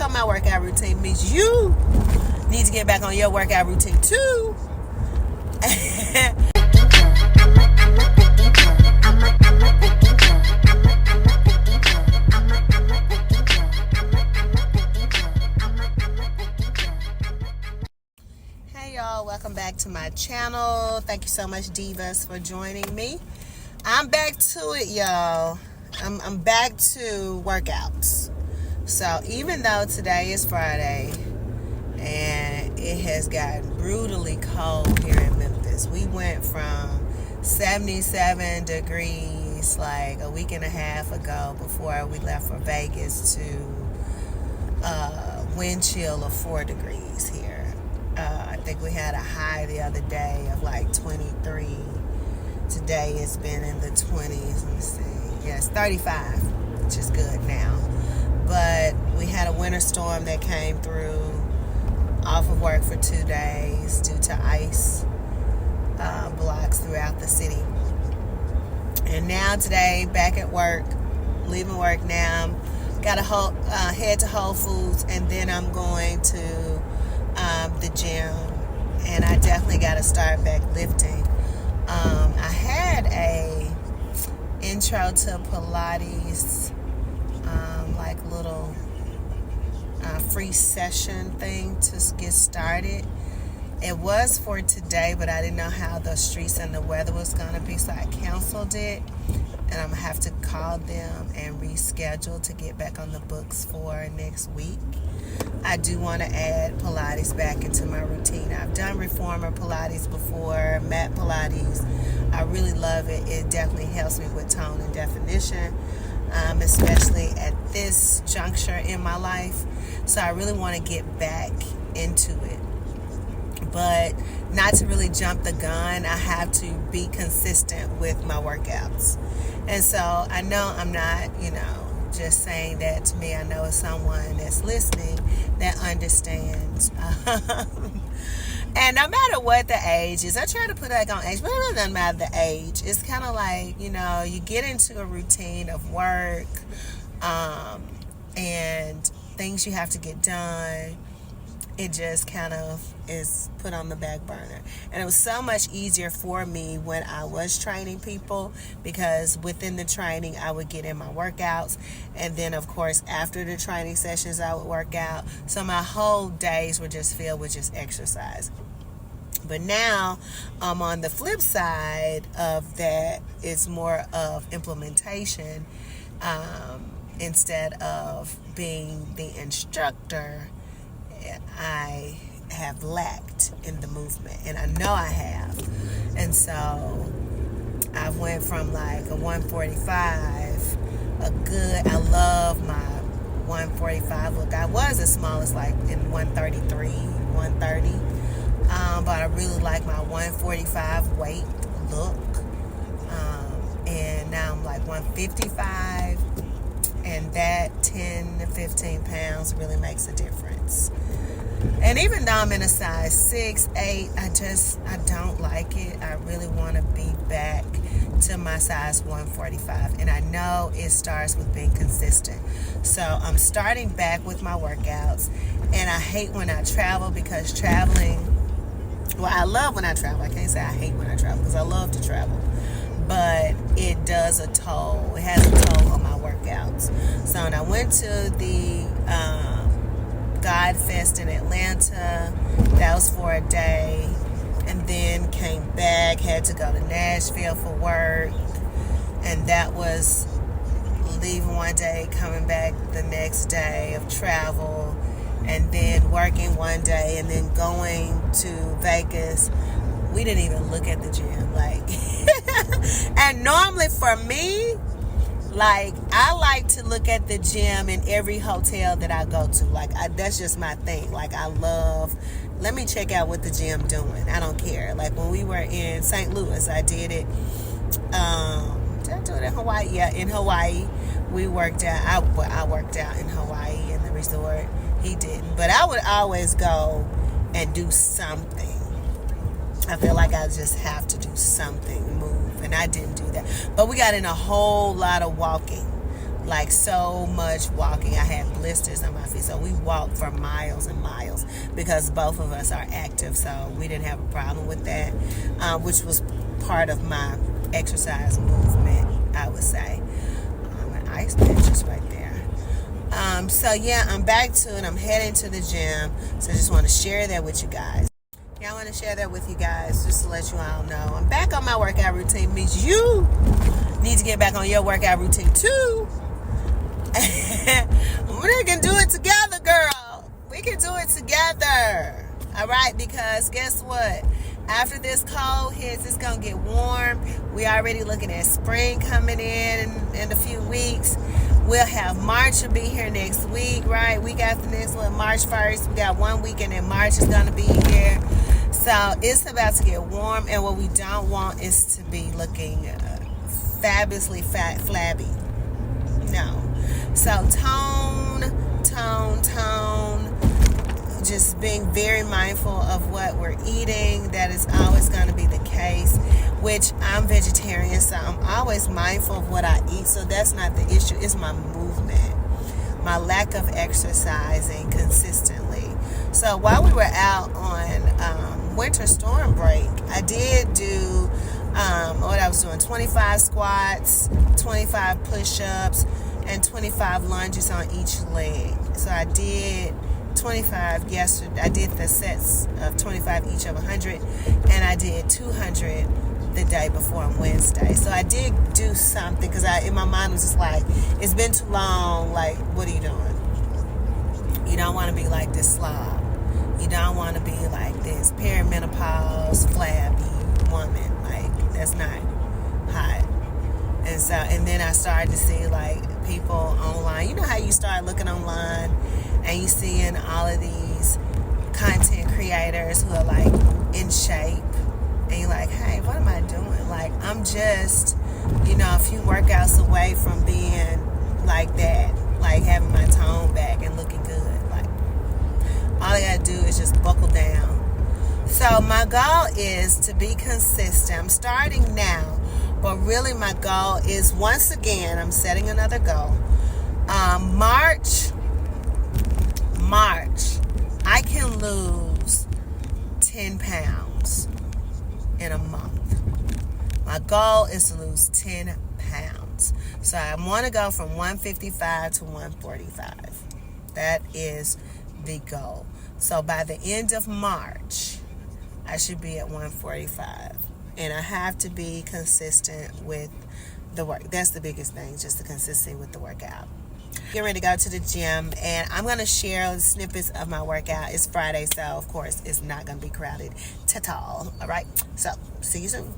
on my workout routine means you need to get back on your workout routine too. Hey y'all, welcome back to my channel. Thank you so much, Divas, for joining me. I'm back to it, y'all. I'm back to workouts. So even though today is Friday and it has gotten brutally cold here in Memphis, we went from 77 degrees like a week and a half ago before we left for Vegas to wind chill of 4 degrees here. I think we had a high the other day of like 23. Today it's been in the 20s. Let me see. Yes, 35, which is good now. But we had a winter storm that came through, off of work for 2 days due to ice blocks throughout the city. And now today, back at work, leaving work now. Got to head to Whole Foods, and then I'm going to the gym. And I definitely got to start back lifting. I had a intro to Pilates, like little free session thing to get started. It was for today, but I didn't know how the streets and the weather was going to be, so I canceled it. And I'm going to have to call them and reschedule to get back on the books for next week. I do want to add Pilates back into my routine. I've done reformer Pilates before, mat Pilates. I really love it. It definitely helps me with tone and definition, especially at this juncture in my life. So I really want to get back into it. But not to really jump the gun, I have to be consistent with my workouts. And so I know I'm not, just saying that to me. I know it's someone that's listening that understands. And no matter what the age is, I try to put that on age, but it really doesn't matter the age. It's kind of like, you get into a routine of work and things you have to get done. It just kind of is put on the back burner. And it was so much easier for me when I was training people, because within the training I would get in my workouts, and then of course after the training sessions I would work out. So my whole days were just filled with just exercise. But now I'm on the flip side of that. It's more of implementation instead of being the instructor. I have lacked in the movement, and I know I have. And so I went from like a 145, I love my 145 look. I was as small as like in 133, 130, but I really like my 145 weight look. And now I'm like 155, and that 10 to 15 pounds really makes a difference. And even though I'm in a size 6, 8, I don't like it. I really want to be back to my size 145. And I know it starts with being consistent. So I'm starting back with my workouts. And I hate when I travel, because I love when I travel. I can't say I hate when I travel, because I love to travel. But it does a toll. It has a toll on my workouts. So when I went to the God Fest in Atlanta, that was for a day, and then came back, had to go to Nashville for work, and that was leaving one day, coming back the next day of travel, and then working one day, and then going to Vegas. We didn't even look at the gym, and normally for me, I like to look at the gym in every hotel that I go to. That's just my thing. Let me check out what the gym doing. I don't care. When we were in St. Louis, I did it. Did I do it in Hawaii? Yeah, in Hawaii. We worked out. I worked out in Hawaii in the resort. He didn't. But I would always go and do something. I feel like I just have to do something, move, and I didn't do that. But we got in a whole lot of walking. like so much walking. I had blisters on my feet, so we walked for miles and miles because both of us are active, so we didn't have a problem with that, which was part of my exercise movement, I would say. An ice bench is right there. So yeah, I'm back to it. I'm heading to the gym, so I just want to share that with you guys. Yeah, I want to share that with you guys just to let you all know I'm back on my workout routine. Means you need to get back on your workout routine too. We can do it together, girl. We can do it together. All right, because guess what? After this cold hits, it's going to get warm. We already looking at spring coming in a few weeks. We'll have March will be here next week, right? Week after next one, March 1st. We got 1 week and then March is going to be here. So it's about to get warm, and what we don't want is to be looking fabulously flabby. No. So tone. Just being very mindful of what we're eating. That is always going to be the case, which I'm vegetarian, so I'm always mindful of what I eat. So that's not the issue. It's my movement, my lack of exercising consistently. So while we were out on winter storm break, I did do what I was doing: 25 squats, 25 push-ups, and 25 lunges on each leg. So I did 25 yesterday. I did the sets of 25 each of 100, and I did 200 the day before on Wednesday. So I did do something because in my mind was just like, it's been too long. Like, what are you doing? You don't want to be like this slob. You don't want to be like this perimenopause flabby woman. Like, that's not hot. And then I started to see like people online. You know how you start looking online and you seeing all of these content creators who are like in shape, and you're like, hey, what am I doing? Like, I'm just, a few workouts away from being like that, like having my tone back and looking good. Like, all I gotta do is just buckle down. So my goal is to be consistent. I'm starting now, but really my goal is, once again, I'm setting another goal. March, I can lose 10 pounds in a month. My goal is to lose 10 pounds. So I want to go from 155 to 145. That is the goal. So by the end of March, I should be at 145. And I have to be consistent with the work. That's the biggest thing, just the consistency with the workout. Getting ready to go to the gym, and I'm going to share snippets of my workout. It's Friday, so of course it's not going to be crowded at all. All right, so see you soon.